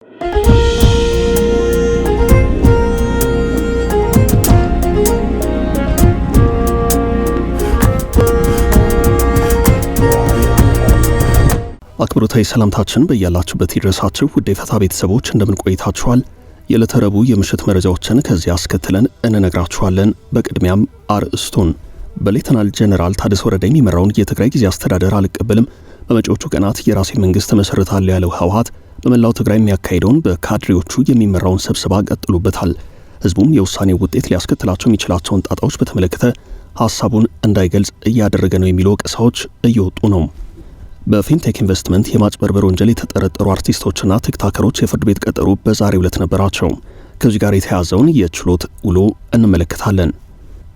አክብሮታዊ ሰላምታችን በያላችሁበት ይድረሳችሁ ውድ የፈታ ቤተሰቦች እንደምን ቆይታችኋል? የዕለተ ረቡዕ የምሽት መረጃዎችን ከዚህ አስከትለን እንነግራችኋለን። በቅድሚያም አርዕስቱን በሌተናል ጀነራል ታደሰ ወረደ የሚመራውን የትግራይ ጊዜያዊ አስተዳደር አልቀበልም፣ በመጪዎቹ ቀናት የራሴ መንግስት መሰረታለሁ ያለው ህወሓት በመላው ትግራይ የሚያካሂደውን በካድሬዎቹ የሚመራውን ስብሰባ ቀጥሎበታል። ህዝቡም የውሳኔው ውጤት ሊያስከትላቸው የሚችላቸውን ጣጣዎች በተመለከተ ሐሳቡን እንዳይገልጽ እያደረገ ነው የሚሉ ወቀሳዎች እየወጡ ነው። በፊንቴክ ኢንቨስትመንት የማጭበርበር ወንጀል የተጠረጠሩ አርቲስቶችና ቲክቶከሮች የፍርድ ቤት ቀጠሮ በዛሬው ዕለት ነበራቸው። ከዚህ ጋር የተያዘውን የችሎት ውሎ እንመለከታለን።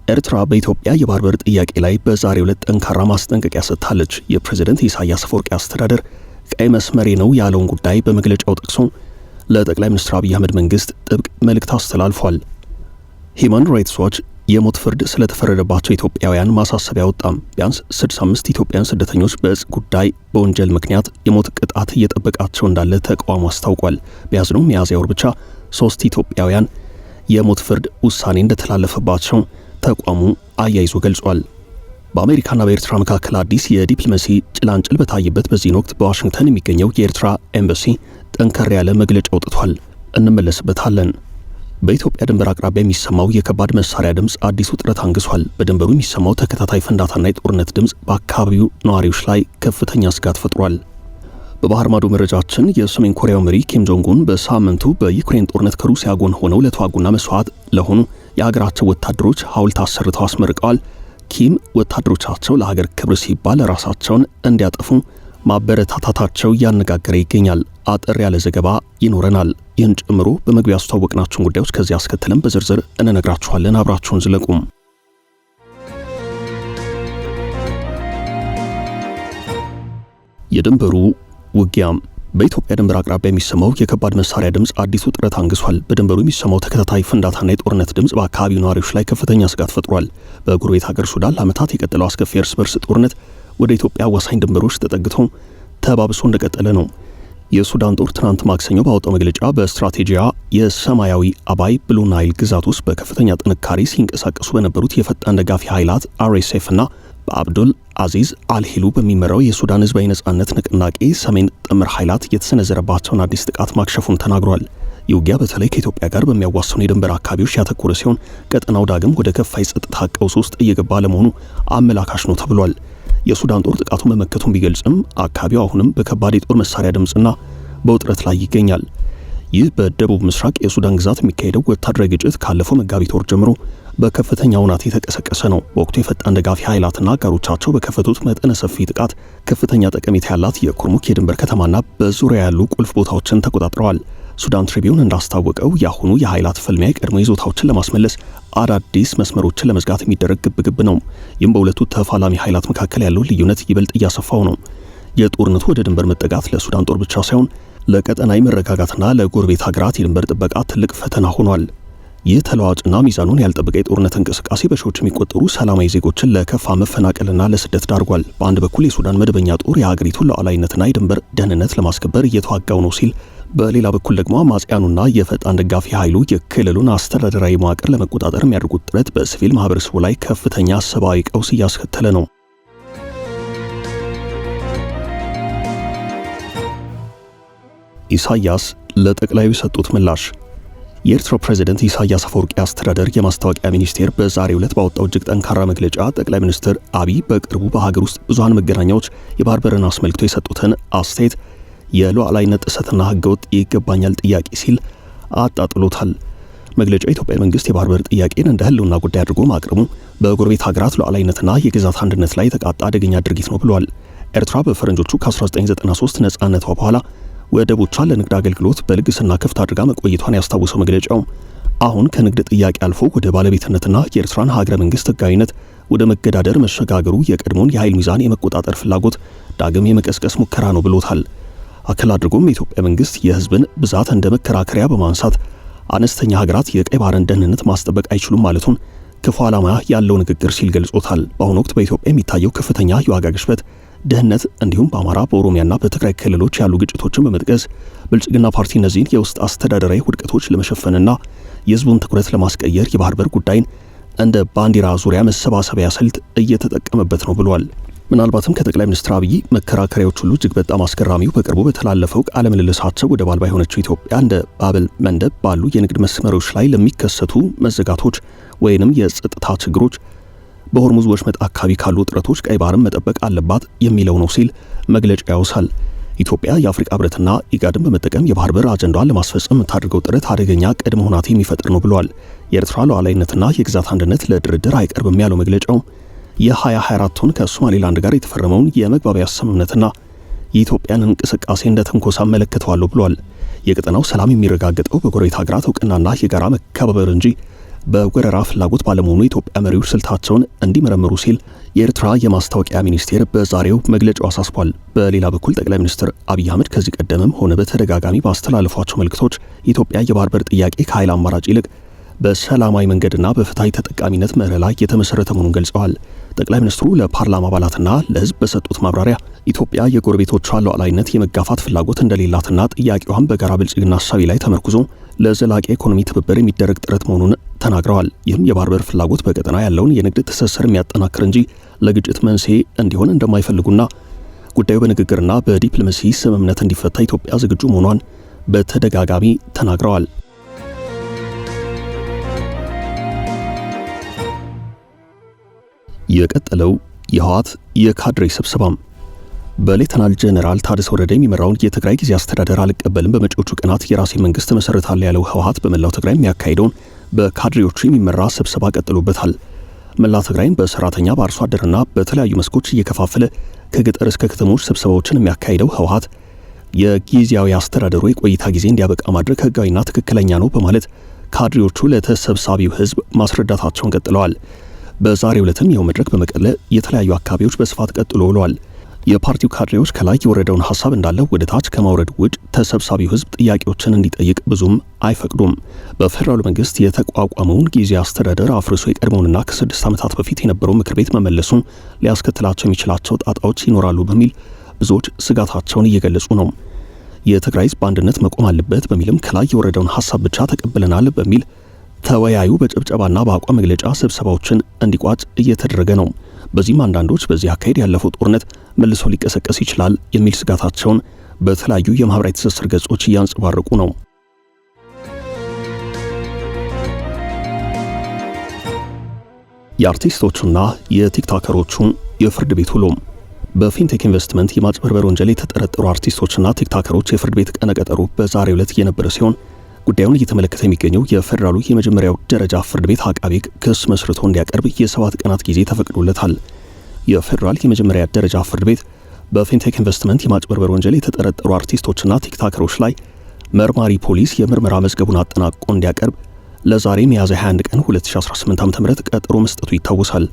ኤርትራ በኢትዮጵያ የባህር በር ጥያቄ ላይ በዛሬው ዕለት ጠንካራ ማስጠንቀቂያ ሰጥታለች። የፕሬዝዳንት ኢሳያስ አፈወርቂ አስተዳደር ቀይ መስመሬ ነው ያለውን ጉዳይ በመግለጫው ጠቅሶ ለጠቅላይ ሚኒስትር አብይ አህመድ መንግስት ጥብቅ መልእክት አስተላልፏል። ሂዩማን ራይትስ ዋች የሞት ፍርድ ስለተፈረደባቸው ኢትዮጵያውያን ማሳሰቢያ ወጣም። ቢያንስ 65 ኢትዮጵያውያን ስደተኞች በእጽ ጉዳይ በወንጀል ምክንያት የሞት ቅጣት እየጠበቃቸው እንዳለ ተቋሙ አስታውቋል። በያዝነው ሚያዝያ ወር ብቻ 3 ኢትዮጵያውያን የሞት ፍርድ ውሳኔ እንደተላለፈባቸው ተቋሙ አያይዞ ገልጿል። በአሜሪካና በኤርትራ መካከል አዲስ የዲፕሎማሲ ጭላንጭል በታየበት በዚህ ወቅት በዋሽንግተን የሚገኘው የኤርትራ ኤምባሲ ጠንከር ያለ መግለጫ አውጥቷል። እንመለስበታለን። በኢትዮጵያ ድንበር አቅራቢያ የሚሰማው የከባድ መሳሪያ ድምፅ አዲስ ውጥረት አንግሷል። በድንበሩ የሚሰማው ተከታታይ ፍንዳታና የጦርነት ድምፅ በአካባቢው ነዋሪዎች ላይ ከፍተኛ ስጋት ፈጥሯል። በባህር ማዶ መረጃችን የሰሜን ኮሪያው መሪ ኪም ጆንግ ኡን በሳምንቱ በዩክሬን ጦርነት ከሩሲያ ጎን ሆነው ለተዋጉና መስዋዕት ለሆኑ የሀገራቸው ወታደሮች ሐውልት አሰርተው አስመርቀዋል። ኪም ወታደሮቻቸው ለሀገር ክብር ሲባል ራሳቸውን እንዲያጠፉ ማበረታታታቸው እያነጋገረ ይገኛል። አጠር ያለ ዘገባ ይኖረናል። ይህን ጨምሮ በመግቢያ ያስተዋወቅናችሁን ጉዳዮች ከዚህ አስከትለን በዝርዝር እንነግራችኋለን። አብራችሁን ዝለቁም። የድንበሩ ውጊያም በኢትዮጵያ ድንበር አቅራቢያ የሚሰማው የከባድ መሳሪያ ድምፅ አዲስ ውጥረት አንግሷል። በድንበሩ የሚሰማው ተከታታይ ፍንዳታና የጦርነት ድምፅ በአካባቢው ነዋሪዎች ላይ ከፍተኛ ስጋት ፈጥሯል። በጎረቤት ሀገር ሱዳን ለዓመታት የቀጠለው አስከፊ እርስ በርስ ጦርነት ወደ ኢትዮጵያ ወሳኝ ድንበሮች ተጠግቶ ተባብሶ እንደቀጠለ ነው። የሱዳን ጦር ትናንት ማክሰኞ ባወጣው መግለጫ በስትራቴጂያ የሰማያዊ አባይ ብሉ ናይል ግዛት ውስጥ በከፍተኛ ጥንካሬ ሲንቀሳቀሱ በነበሩት የፈጣን ደጋፊ ኃይላት RSF እና በአብዱል አዚዝ አልሂሉ በሚመራው የሱዳን ህዝባዊ ነጻነት ንቅናቄ ሰሜን ጥምር ኃይላት የተሰነዘረባቸውን አዲስ ጥቃት ማክሸፉን ተናግሯል። የውጊያ በተለይ ከኢትዮጵያ ጋር በሚያዋስኑ የድንበር አካባቢዎች ያተኮረ ሲሆን ቀጠናው ዳግም ወደ ከፋ የጸጥታ ቀውስ ውስጥ እየገባ ለመሆኑ አመላካሽ ነው ተብሏል። የሱዳን ጦር ጥቃቱን መመከቱን ቢገልጽም አካባቢው አሁንም በከባድ የጦር መሳሪያ ድምፅና በውጥረት ላይ ይገኛል። ይህ በደቡብ ምስራቅ የሱዳን ግዛት የሚካሄደው ወታደራዊ ግጭት ካለፈው መጋቢት ወር ጀምሮ በከፍተኛ ሁኔታ የተቀሰቀሰ ነው። በወቅቱ የፈጣን ደጋፊ ኃይላትና አጋሮቻቸው በከፈቱት መጠነ ሰፊ ጥቃት ከፍተኛ ጠቀሜታ ያላት የኩርሙክ የድንበር ከተማና በዙሪያ ያሉ ቁልፍ ቦታዎችን ተቆጣጥረዋል። ሱዳን ትሪቢዩን እንዳስታወቀው የአሁኑ የኃይላት ፍልሚያ የቀድሞ ይዞታዎችን ለማስመለስ አዳዲስ መስመሮችን ለመዝጋት የሚደረግ ግብግብ ነው። ይህም በሁለቱ ተፋላሚ ኃይላት መካከል ያለው ልዩነት ይበልጥ እያሰፋው ነው። የጦርነቱ ወደ ድንበር መጠጋት ለሱዳን ጦር ብቻ ሳይሆን ለቀጠናዊ መረጋጋትና ለጎረቤት ሀገራት የድንበር ጥበቃ ትልቅ ፈተና ሆኗል። ይህ ተለዋጭና ሚዛኑን ያልጠበቀ የጦርነት እንቅስቃሴ በሺዎች የሚቆጠሩ ሰላማዊ ዜጎችን ለከፋ መፈናቀልና ለስደት ዳርጓል። በአንድ በኩል የሱዳን መደበኛ ጦር የሀገሪቱን ሉዓላዊነትና የድንበር ደህንነት ለማስከበር እየተዋጋው ነው ሲል፣ በሌላ በኩል ደግሞ አማጽያኑና የፈጣን ደጋፊ ኃይሉ የክልሉን አስተዳደራዊ መዋቅር ለመቆጣጠር የሚያደርጉት ጥረት በሲቪል ማህበረሰቡ ላይ ከፍተኛ ሰብአዊ ቀውስ እያስከተለ ነው። ኢሳያስ ለጠቅላዩ የሰጡት ምላሽ። የኤርትራው ፕሬዝዳንት ኢሳያስ አፈወርቂ አስተዳደር የማስታወቂያ ሚኒስቴር በዛሬው ዕለት ባወጣው እጅግ ጠንካራ መግለጫ ጠቅላይ ሚኒስትር አብይ በቅርቡ በሀገር ውስጥ ብዙሃን መገናኛዎች የባህር በርን አስመልክቶ የሰጡትን አስተያየት የሉዓላዊነት ጥሰትና ህገወጥ ይገባኛል ጥያቄ ሲል አጣጥሎታል። መግለጫው የኢትዮጵያ መንግስት የባህር በር ጥያቄን እንደ ህልውና ጉዳይ አድርጎ ማቅረቡ በጎረቤት ሀገራት ሉዓላዊነትና የግዛት አንድነት ላይ የተቃጣ አደገኛ ድርጊት ነው ብሏል። ኤርትራ በፈረንጆቹ ከ1993 ነጻነቷ በኋላ ወደቦቿን ለንግድ አገልግሎት በልግስና ክፍት አድርጋ መቆየቷን ያስታወሰው መግለጫው አሁን ከንግድ ጥያቄ አልፎ ወደ ባለቤትነትና የኤርትራን ሀገረ መንግስት ህጋዊነት ወደ መገዳደር መሸጋገሩ የቀድሞውን የኃይል ሚዛን የመቆጣጠር ፍላጎት ዳግም የመቀስቀስ ሙከራ ነው ብሎታል። አከል አድርጎም የኢትዮጵያ መንግስት የህዝብን ብዛት እንደ መከራከሪያ በማንሳት አነስተኛ ሀገራት የቀይ ባህርን ደህንነት ማስጠበቅ አይችሉም ማለቱን ክፉ ዓላማ ያለው ንግግር ሲል ገልጾታል። በአሁኑ ወቅት በኢትዮጵያ የሚታየው ከፍተኛ የዋጋ ግሽበት ድህነት እንዲሁም በአማራ በኦሮሚያና በትግራይ ክልሎች ያሉ ግጭቶችን በመጥቀስ ብልጽግና ፓርቲ እነዚህን የውስጥ አስተዳደራዊ ውድቀቶች ለመሸፈንና የህዝቡን ትኩረት ለማስቀየር የባህር በር ጉዳይን እንደ ባንዲራ ዙሪያ መሰባሰቢያ ስልት እየተጠቀመበት ነው ብሏል። ምናልባትም ከጠቅላይ ሚኒስትር አብይ መከራከሪያዎች ሁሉ እጅግ በጣም አስገራሚው በቅርቡ በተላለፈው ቃለ ምልልሳቸው ወደብ አልባ የሆነችው ኢትዮጵያ እንደ ባብል መንደብ ባሉ የንግድ መስመሮች ላይ ለሚከሰቱ መዘጋቶች ወይንም የጸጥታ ችግሮች በሆርሙዝ ወሽመጥ አካባቢ ካሉ ውጥረቶች ቀይ ባህርን መጠበቅ አለባት የሚለው ነው ሲል መግለጫ ያውሳል። ኢትዮጵያ የአፍሪካ ህብረትና ኢጋድን በመጠቀም የባህር በር አጀንዳዋን ለማስፈጸም የምታደርገው ጥረት አደገኛ ቅድመ ሁናቴ የሚፈጥር ነው ብሏል። የኤርትራ ሉዓላዊነትና የግዛት አንድነት ለድርድር አይቀርብም ያለው መግለጫው የ2024ቱን ከሶማሌላንድ ጋር የተፈረመውን የመግባቢያ ስምምነትና የኢትዮጵያን እንቅስቃሴ እንደ ትንኮሳ መለከተዋለሁ ብሏል። የቀጠናው ሰላም የሚረጋገጠው በጎረቤት ሀገራት እውቅናና የጋራ መከባበር እንጂ በወረራ ፍላጎት ባለመሆኑ የኢትዮጵያ መሪዎች ስልታቸውን እንዲመረምሩ ሲል የኤርትራ የማስታወቂያ ሚኒስቴር በዛሬው መግለጫው አሳስቧል። በሌላ በኩል ጠቅላይ ሚኒስትር አብይ አህመድ ከዚህ ቀደምም ሆነ በተደጋጋሚ ባስተላለፏቸው መልእክቶች የኢትዮጵያ የባህር በር ጥያቄ ከኃይል አማራጭ ይልቅ በሰላማዊ መንገድና በፍትሃዊ ተጠቃሚነት መርህ ላይ የተመሰረተ መሆኑን ገልጸዋል። ጠቅላይ ሚኒስትሩ ለፓርላማ አባላትና ለሕዝብ በሰጡት ማብራሪያ ኢትዮጵያ የጎረቤቶቿን ሉዓላዊነት የመጋፋት ፍላጎት እንደሌላትና ጥያቄዋን በጋራ ብልጽግና ሀሳቢ ላይ ተመርኩዞ ለዘላቂ ኢኮኖሚ ትብብር የሚደረግ ጥረት መሆኑን ተናግረዋል። ይህም የባህር በር ፍላጎት በቀጠና ያለውን የንግድ ትስስር የሚያጠናክር እንጂ ለግጭት መንስኤ እንዲሆን እንደማይፈልጉና ጉዳዩ በንግግርና በዲፕሎማሲ ስምምነት እንዲፈታ ኢትዮጵያ ዝግጁ መሆኗን በተደጋጋሚ ተናግረዋል። የቀጠለው የህወሓት የካድሬ ስብሰባም በሌተናል ጀነራል ታደሰ ወረደ የሚመራውን የትግራይ ጊዜ አስተዳደር አልቀበልም፣ በመጪዎቹ ቀናት የራሴ መንግስት መሰረታለሁ ያለው ህወሓት በመላው ትግራይ የሚያካሂደውን በካድሬዎቹ የሚመራ ስብሰባ ቀጥሎበታል። መላ ትግራይን በሰራተኛ በአርሶ አደርና በተለያዩ መስኮች እየከፋፈለ ከገጠር እስከ ከተሞች ስብሰባዎችን የሚያካሂደው ህወሓት የጊዜያዊ አስተዳደሩ የቆይታ ጊዜ እንዲያበቃ ማድረግ ህጋዊና ትክክለኛ ነው በማለት ካድሬዎቹ ለተሰብሳቢው ህዝብ ማስረዳታቸውን ቀጥለዋል። በዛሬው ዕለትም ይኸው መድረክ በመቀለ የተለያዩ አካባቢዎች በስፋት ቀጥሎ ውለዋል። የፓርቲው ካድሬዎች ከላይ የወረደውን ሐሳብ እንዳለ ወደ ታች ከማውረድ ውጭ ተሰብሳቢው ህዝብ ጥያቄዎችን እንዲጠይቅ ብዙም አይፈቅዱም። በፌደራሉ መንግስት የተቋቋመውን ጊዜያዊ አስተዳደር አፍርሶ የቀድሞውንና ከ6 ዓመታት በፊት የነበረው ምክር ቤት መመለሱን ሊያስከትላቸው የሚችላቸው ጣጣዎች ይኖራሉ በሚል ብዙዎች ስጋታቸውን እየገለጹ ነው። የትግራይ ህዝብ በአንድነት መቆም አለበት በሚልም ከላይ የወረደውን ሐሳብ ብቻ ተቀብለናል በሚል ተወያዩ በጭብጨባና በአቋም መግለጫ ስብሰባዎችን እንዲቋጭ እየተደረገ ነው። በዚህም አንዳንዶች በዚህ አካሄድ ያለፈው ጦርነት መልሶ ሊቀሰቀስ ይችላል የሚል ስጋታቸውን በተለያዩ የማህበራዊ ትስስር ገጾች እያንጸባረቁ ነው። የአርቲስቶቹና የቲክቶከሮቹ የፍርድ ቤት ውሎም በፊንቴክ ኢንቨስትመንት የማጭበርበር ወንጀል የተጠረጠሩ አርቲስቶችና ቲክቶከሮች የፍርድ ቤት ቀነቀጠሮ በዛሬው ዕለት የነበረ ሲሆን ጉዳዩን እየተመለከተ የሚገኘው የፌደራሉ የመጀመሪያው ደረጃ ፍርድ ቤት አቃቤ ሕግ ክስ መስርቶ እንዲያቀርብ የ7 ቀናት ጊዜ ተፈቅዶለታል። የፌደራል የመጀመሪያ ደረጃ ፍርድ ቤት በፊንቴክ ኢንቨስትመንት የማጭበርበር ወንጀል የተጠረጠሩ አርቲስቶችና ቲክቶከሮች ላይ መርማሪ ፖሊስ የምርመራ መዝገቡን አጠናቅቆ እንዲያቀርብ ለዛሬ ሚያዝያ 21 ቀን 2018 ዓ.ም ቀጠሮ መስጠቱ ይታወሳል።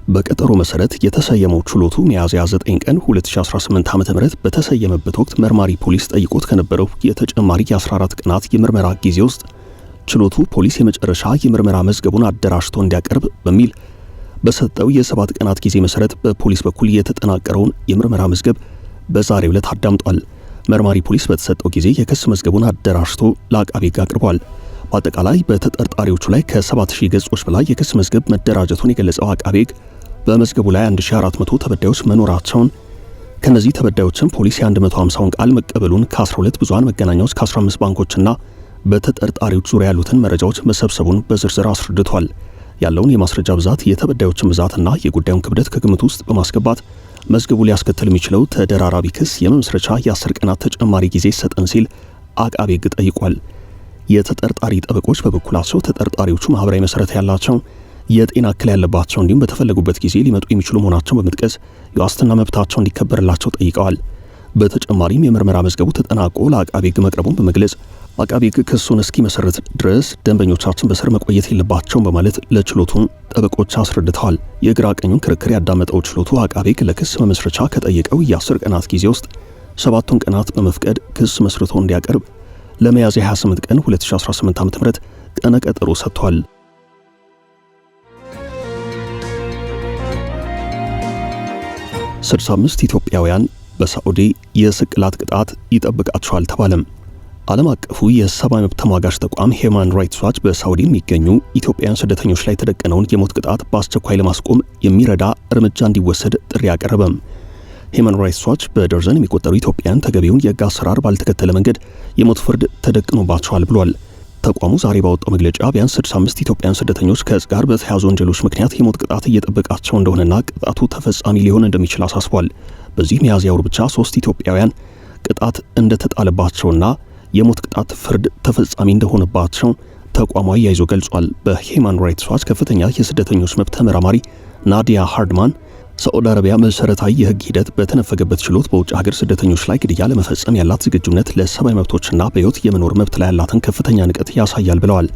በቀጠሮ መሰረት የተሰየመው ችሎቱ ሚያዝያ 9 ቀን 2018 ዓ.ም በተሰየመበት ወቅት መርማሪ ፖሊስ ጠይቆት ከነበረው የተጨማሪ የ14 ቀናት የምርመራ ጊዜ ውስጥ ችሎቱ ፖሊስ የመጨረሻ የምርመራ መዝገቡን አደራጅቶ እንዲያቀርብ በሚል በሰጠው የ7 ቀናት ጊዜ መሰረት በፖሊስ በኩል የተጠናቀረውን የምርመራ መዝገብ በዛሬው ዕለት አዳምጧል። መርማሪ ፖሊስ በተሰጠው ጊዜ የክስ መዝገቡን አደራጅቶ ለአቃቤ ሕግ አቅርቧል። በአጠቃላይ በተጠርጣሪዎቹ ላይ ከ7000 ገጾች በላይ የክስ መዝገብ መደራጀቱን የገለጸው አቃቤ ሕግ በመዝገቡ ላይ 1400 ተበዳዮች መኖራቸውን ከነዚህ ተበዳዮችም ፖሊስ የ150ውን ቃል መቀበሉን ከ12 ብዙሃን መገናኛዎች ከ15 ባንኮችና በተጠርጣሪዎች ዙሪያ ያሉትን መረጃዎች መሰብሰቡን በዝርዝር አስረድቷል። ያለውን የማስረጃ ብዛት፣ የተበዳዮችን ብዛትና የጉዳዩን ክብደት ከግምት ውስጥ በማስገባት መዝገቡ ሊያስከትል የሚችለው ተደራራቢ ክስ የመመስረቻ የ10 ቀናት ተጨማሪ ጊዜ ይሰጠን ሲል አቃቤ ሕግ ጠይቋል። የተጠርጣሪ ጠበቆች በበኩላቸው ተጠርጣሪዎቹ ማህበራዊ መሰረት ያላቸው የጤና እክል ያለባቸው እንዲሁም በተፈለጉበት ጊዜ ሊመጡ የሚችሉ መሆናቸውን በመጥቀስ የዋስትና መብታቸው እንዲከበርላቸው ጠይቀዋል። በተጨማሪም የምርመራ መዝገቡ ተጠናቆ ለአቃቤ ሕግ መቅረቡን በመግለጽ አቃቤ ሕግ ክሱን እስኪመሰረት ድረስ ደንበኞቻችን በስር መቆየት የለባቸውም በማለት ለችሎቱ ጠበቆች አስረድተዋል። የግራ ቀኙን ክርክር ያዳመጠው ችሎቱ አቃቤ ሕግ ለክስ መመስረቻ ከጠየቀው የ10 ቀናት ጊዜ ውስጥ 7ቱን ቀናት በመፍቀድ ክስ መስርቶ እንዲያቀርብ ለሚያዝያ 28 ቀን 2018 ዓ.ም ቀነ ቀጠሮ ሰጥቷል። 65 ኢትዮጵያውያን በሳዑዲ የስቅላት ቅጣት ይጠብቃቸዋል ተባለም። ዓለም አቀፉ የሰብአዊ መብት ተሟጋች ተቋም ሂዩማን ራይትስ ዋች በሳዑዲ የሚገኙ ኢትዮጵያውያን ስደተኞች ላይ የተደቀነውን የሞት ቅጣት በአስቸኳይ ለማስቆም የሚረዳ እርምጃ እንዲወሰድ ጥሪ አቀረበም። ሂዩማን ራይትስ ዋች በደርዘን የሚቆጠሩ ኢትዮጵያውያን ተገቢውን የሕግ አሰራር ባልተከተለ መንገድ የሞት ፍርድ ተደቅኖባቸዋል ብሏል። ተቋሙ ዛሬ ባወጣው መግለጫ ቢያንስ 65 ኢትዮጵያውያን ስደተኞች ከእጽ ጋር በተያያዙ ወንጀሎች ምክንያት የሞት ቅጣት እየጠበቃቸው እንደሆነና ቅጣቱ ተፈጻሚ ሊሆን እንደሚችል አሳስቧል። በዚህ ሚያዝያ ወር ብቻ 3 ኢትዮጵያውያን ቅጣት እንደተጣለባቸውና የሞት ቅጣት ፍርድ ተፈጻሚ እንደሆነባቸው ተቋሙ አያይዞ ገልጿል። በሂዩማን ራይትስ ዋች ከፍተኛ የስደተኞች መብት ተመራማሪ ናዲያ ሃርድማን ሳዑዲ አረቢያ መሰረታዊ የሕግ ሂደት በተነፈገበት ችሎት በውጭ ሀገር ስደተኞች ላይ ግድያ ለመፈጸም ያላት ዝግጁነት ለሰብአዊ መብቶችና በሕይወት የመኖር መብት ላይ ያላትን ከፍተኛ ንቀት ያሳያል ብለዋል።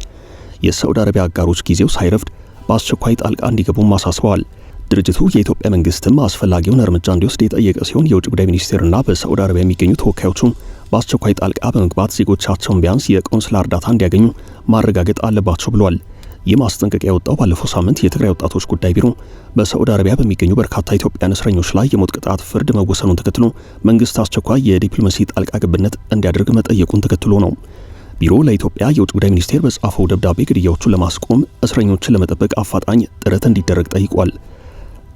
የሳዑዲ አረቢያ አጋሮች ጊዜው ሳይረፍድ በአስቸኳይ ጣልቃ እንዲገቡም አሳስበዋል። ድርጅቱ የኢትዮጵያ መንግስትም አስፈላጊውን እርምጃ እንዲወስድ የጠየቀ ሲሆን የውጭ ጉዳይ ሚኒስቴርና በሳዑዲ አረቢያ የሚገኙ ተወካዮቹ በአስቸኳይ ጣልቃ በመግባት ዜጎቻቸውን ቢያንስ የቆንስላ እርዳታ እንዲያገኙ ማረጋገጥ አለባቸው ብሏል። ይህ ማስጠንቀቂያ የወጣው ባለፈው ሳምንት የትግራይ ወጣቶች ጉዳይ ቢሮ በሳዑዲ አረቢያ በሚገኙ በርካታ ኢትዮጵያውያን እስረኞች ላይ የሞት ቅጣት ፍርድ መወሰኑን ተከትሎ መንግስት አስቸኳይ የዲፕሎማሲ ጣልቃ ገብነት እንዲያደርግ መጠየቁን ተከትሎ ነው። ቢሮ ለኢትዮጵያ የውጭ ጉዳይ ሚኒስቴር በጻፈው ደብዳቤ ግድያዎቹን ለማስቆም እስረኞችን ለመጠበቅ አፋጣኝ ጥረት እንዲደረግ ጠይቋል።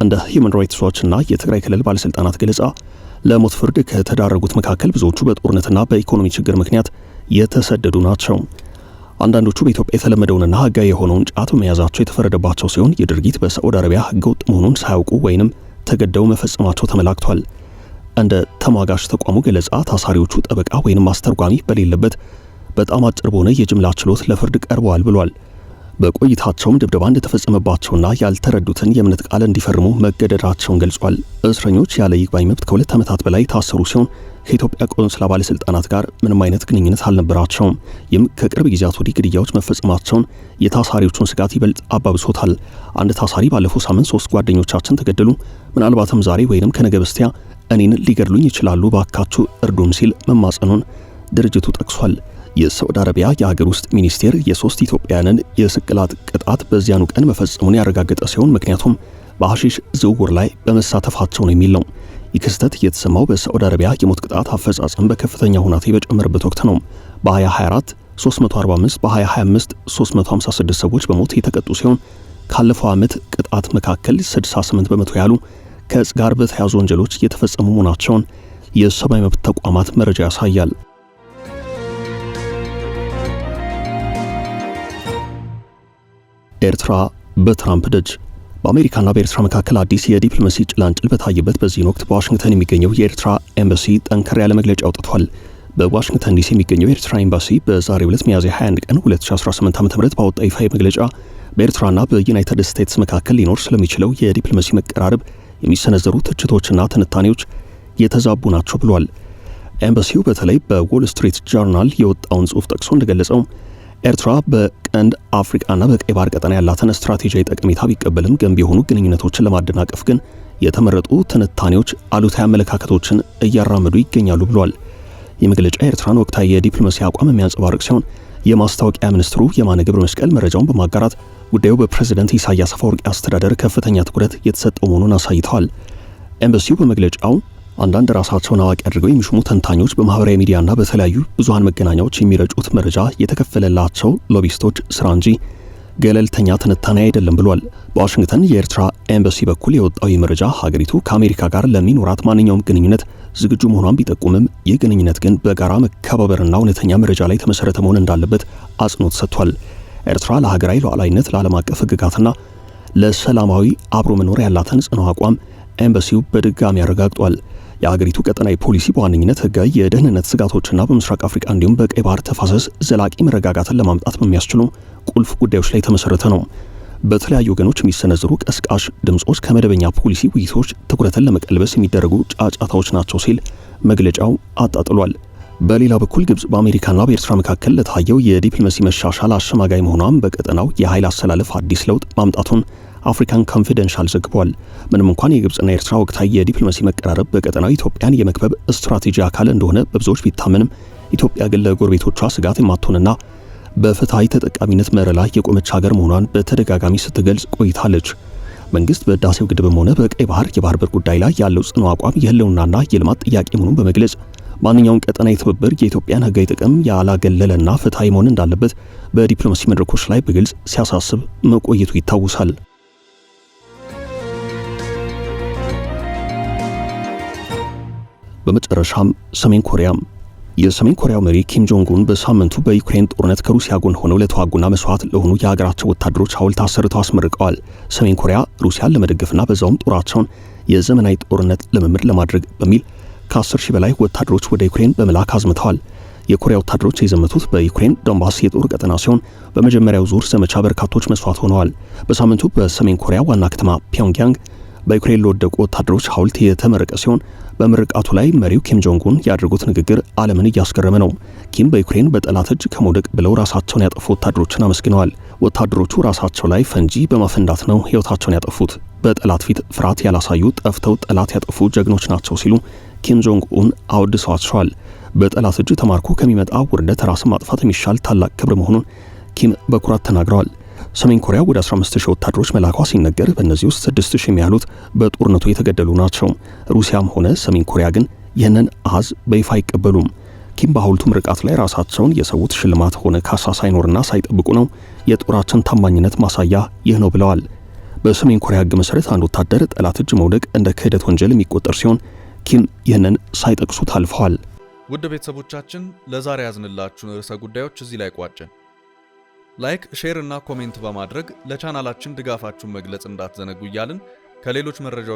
እንደ ሂዩማን ራይትስ ዋችና የትግራይ ክልል ባለስልጣናት ገለጻ ለሞት ፍርድ ከተዳረጉት መካከል ብዙዎቹ በጦርነትና በኢኮኖሚ ችግር ምክንያት የተሰደዱ ናቸው። አንዳንዶቹ በኢትዮጵያ የተለመደውንና ህጋዊ የሆነውን ጫት መያዛቸው የተፈረደባቸው ሲሆን የድርጊት በሳዑዲ አረቢያ ህገወጥ መሆኑን ሳያውቁ ወይንም ተገደው መፈጸማቸው ተመላክቷል። እንደ ተሟጋች ተቋሙ ገለጻ ታሳሪዎቹ ጠበቃ ወይንም አስተርጓሚ በሌለበት በጣም አጭር በሆነ የጅምላ ችሎት ለፍርድ ቀርበዋል ብሏል። በቆይታቸውም ድብደባ እንደተፈጸመባቸውና ያልተረዱትን የእምነት ቃል እንዲፈርሙ መገደዳቸውን ገልጿል። እስረኞች ያለ ይግባኝ መብት ከ2 ዓመታት በላይ ታሰሩ ሲሆን ከኢትዮጵያ ቆንስላ ባለስልጣናት ጋር ምንም አይነት ግንኙነት አልነበራቸውም። ይህም ከቅርብ ጊዜያት ወዲህ ግድያዎች መፈጸማቸውን የታሳሪዎቹን ስጋት ይበልጥ አባብሶታል። አንድ ታሳሪ ባለፈው ሳምንት 3 ጓደኞቻችን ተገደሉ፣ ምናልባትም ዛሬ ወይንም ከነገ በስቲያ እኔን ሊገድሉኝ ይችላሉ፣ ባካችሁ እርዱን ሲል መማጸኑን ድርጅቱ ጠቅሷል። የሳዑዲ አረቢያ የሀገር ውስጥ ሚኒስቴር የ3 ኢትዮጵያውያንን የስቅላት ቅጣት በዚያኑ ቀን መፈጸሙን ያረጋገጠ ሲሆን ምክንያቱም በሐሺሽ ዝውውር ላይ በመሳተፋቸው ነው የሚል ነው። ይህ ክስተት የተሰማው በሳዑዲ አረቢያ የሞት ቅጣት አፈጻጸም በከፍተኛ ሁኔታ በጨመረበት ወቅት ነው። በ2024 345፣ በ2025 356 ሰዎች በሞት የተቀጡ ሲሆን ካለፈው ዓመት ቅጣት መካከል 68 በመቶ ያሉ ከእጽ ጋር በተያያዙ ወንጀሎች የተፈጸሙ መሆናቸውን የሰብአዊ መብት ተቋማት መረጃ ያሳያል። ኤርትራ በትራምፕ ደጅ። በአሜሪካና በኤርትራ መካከል አዲስ የዲፕሎማሲ ጭላንጭል በታየበት በዚህ ወቅት በዋሽንግተን የሚገኘው የኤርትራ ኤምባሲ ጠንከር ያለ መግለጫ አውጥቷል። በዋሽንግተን ዲሲ የሚገኘው የኤርትራ ኤምባሲ በዛሬው ዕለት ሚያዝያ 21 ቀን 2018 ዓ.ም ባወጣው ይፋዊ መግለጫ በኤርትራና በዩናይትድ ስቴትስ መካከል ሊኖር ስለሚችለው የዲፕሎማሲ መቀራረብ የሚሰነዘሩ ትችቶችና ትንታኔዎች የተዛቡ ናቸው ብሏል። ኤምባሲው በተለይ በዎል ስትሪት ጆርናል የወጣውን ጽሑፍ ጠቅሶ እንደገለጸው ኤርትራ በቀንድ አፍሪካና በቀይ ባህር ቀጠና ያላትን ስትራቴጂያዊ ጠቀሜታ ቢቀበልም ገንቢ የሆኑ ግንኙነቶችን ለማደናቀፍ ግን የተመረጡ ትንታኔዎች አሉታዊ አመለካከቶችን እያራመዱ ይገኛሉ ብሏል። የመግለጫ ኤርትራን ወቅታዊ የዲፕሎማሲ አቋም የሚያንጸባርቅ ሲሆን የማስታወቂያ ሚኒስትሩ የማነ ገብረ መስቀል መረጃውን በማጋራት ጉዳዩ በፕሬዝዳንት ኢሳያስ አፈወርቂ አስተዳደር ከፍተኛ ትኩረት የተሰጠው መሆኑን አሳይተዋል። ኤምባሲው በመግለጫው አንዳንድ ራሳቸውን አዋቂ አድርገው የሚሹሙ ተንታኞች በማህበራዊ ሚዲያና በተለያዩ ብዙሃን መገናኛዎች የሚረጩት መረጃ የተከፈለላቸው ሎቢስቶች ስራ እንጂ ገለልተኛ ትንታኔ አይደለም ብሏል። በዋሽንግተን የኤርትራ ኤምባሲ በኩል የወጣው መረጃ ሀገሪቱ ከአሜሪካ ጋር ለሚኖራት ማንኛውም ግንኙነት ዝግጁ መሆኗን ቢጠቁምም ይህ ግንኙነት ግን በጋራ መከባበርና እውነተኛ መረጃ ላይ ተመሰረተ መሆን እንዳለበት አጽንኦት ሰጥቷል። ኤርትራ ለሀገራዊ ሉዓላዊነት፣ ለዓለም አቀፍ ሕግጋትና ለሰላማዊ አብሮ መኖር ያላትን ጽኑ አቋም ኤምባሲው በድጋሚ አረጋግጧል። የሀገሪቱ ቀጠናዊ ፖሊሲ በዋነኝነት ህጋዊ የደህንነት ስጋቶችና በምስራቅ አፍሪካ እንዲሁም በቀይ ባህር ተፋሰስ ዘላቂ መረጋጋትን ለማምጣት በሚያስችሉ ቁልፍ ጉዳዮች ላይ የተመሰረተ ነው። በተለያዩ ወገኖች የሚሰነዘሩ ቀስቃሽ ድምጾች ከመደበኛ ፖሊሲ ውይይቶች ትኩረትን ለመቀልበስ የሚደረጉ ጫጫታዎች ናቸው ሲል መግለጫው አጣጥሏል። በሌላ በኩል ግብጽ በአሜሪካና በኤርትራ መካከል ለታየው የዲፕሎማሲ መሻሻል አሸማጋይ መሆኗን በቀጠናው የኃይል አሰላለፍ አዲስ ለውጥ ማምጣቱን አፍሪካን ኮንፊደንሻል ዘግቧል። ምንም እንኳን የግብጽና የኤርትራ ወቅታዊ የዲፕሎማሲ መቀራረብ በቀጠናው ኢትዮጵያን የመክበብ ስትራቴጂ አካል እንደሆነ በብዙዎች ቢታመንም ኢትዮጵያ ግን ለጎረቤቶቿ ስጋት የማትሆንና በፍትሃዊ ተጠቃሚነት መርህ ላይ የቆመች ሀገር መሆኗን በተደጋጋሚ ስትገልጽ ቆይታለች። መንግስት በህዳሴው ግድብም ሆነ በቀይ ባህር የባህር በር ጉዳይ ላይ ያለው ጽኑ አቋም የህልውናና የልማት ጥያቄ መሆኑን በመግለጽ ማንኛውም ቀጠናዊ ትብብር የኢትዮጵያን ህጋዊ ጥቅም ያላገለለና ፍትሃዊ መሆን እንዳለበት በዲፕሎማሲ መድረኮች ላይ በግልጽ ሲያሳስብ መቆየቱ ይታወሳል። በመጨረሻም ሰሜን ኮሪያ የሰሜን ኮሪያው መሪ ኪም ጆንግ ኡን በሳምንቱ በዩክሬን ጦርነት ከሩሲያ ጎን ሆነው ለተዋጉና መስዋዕት ለሆኑ የሀገራቸው ወታደሮች ሐውልት አሰርተው አስመርቀዋል። ሰሜን ኮሪያ ሩሲያን ለመደገፍና በዛውም ጦራቸውን የዘመናዊ ጦርነት ልምምድ ለማድረግ በሚል ከ10 ሺህ በላይ ወታደሮች ወደ ዩክሬን በመላክ አዝምተዋል። የኮሪያ ወታደሮች የዘመቱት በዩክሬን ዶንባስ የጦር ቀጠና ሲሆን በመጀመሪያው ዙር ዘመቻ በርካቶች መስዋዕት ሆነዋል። በሳምንቱ በሰሜን ኮሪያ ዋና ከተማ ፒዮንግያንግ በዩክሬን ለወደቁ ወታደሮች ሐውልት የተመረቀ ሲሆን በምርቃቱ ላይ መሪው ኪም ጆንግ ኡን ያደረጉት ንግግር ዓለምን እያስገረመ ነው። ኪም በዩክሬን በጠላት እጅ ከመውደቅ ብለው ራሳቸውን ያጠፉ ወታደሮችን አመስግነዋል። ወታደሮቹ ራሳቸው ላይ ፈንጂ በማፈንዳት ነው ሕይወታቸውን ያጠፉት። በጠላት ፊት ፍርሃት ያላሳዩ ጠፍተው ጠላት ያጠፉ ጀግኖች ናቸው ሲሉ ኪም ጆንግ ኡን አወድሰዋቸዋል። በጠላት እጅ ተማርኮ ከሚመጣ ውርደት ራስን ማጥፋት የሚሻል ታላቅ ክብር መሆኑን ኪም በኩራት ተናግረዋል። ሰሜን ኮሪያ ወደ 15000 ወታደሮች መላኳ ሲነገር በእነዚህ ውስጥ 6000 የሚያህሉት በጦርነቱ የተገደሉ ናቸው። ሩሲያም ሆነ ሰሜን ኮሪያ ግን ይህንን አሃዝ በይፋ አይቀበሉም። ኪም በሐውልቱ ምርቃት ላይ ራሳቸውን የሰዉት ሽልማት ሆነ ካሳ ሳይኖርና ሳይጠብቁ ነው የጦራችን ታማኝነት ማሳያ ይህ ነው ብለዋል። በሰሜን ኮሪያ ሕግ መሰረት አንድ ወታደር ጠላት እጅ መውደቅ እንደ ክህደት ወንጀል የሚቆጠር ሲሆን ኪም ይህንን ሳይጠቅሱ ታልፈዋል። ውድ ቤተሰቦቻችን ለዛሬ ያዝንላችሁን ርዕሰ ጉዳዮች እዚህ ላይ ቋጨን። ላይክ፣ ሼር እና ኮሜንት በማድረግ ለቻናላችን ድጋፋችሁን መግለጽ እንዳትዘነጉ እያልን ከሌሎች መረጃዎች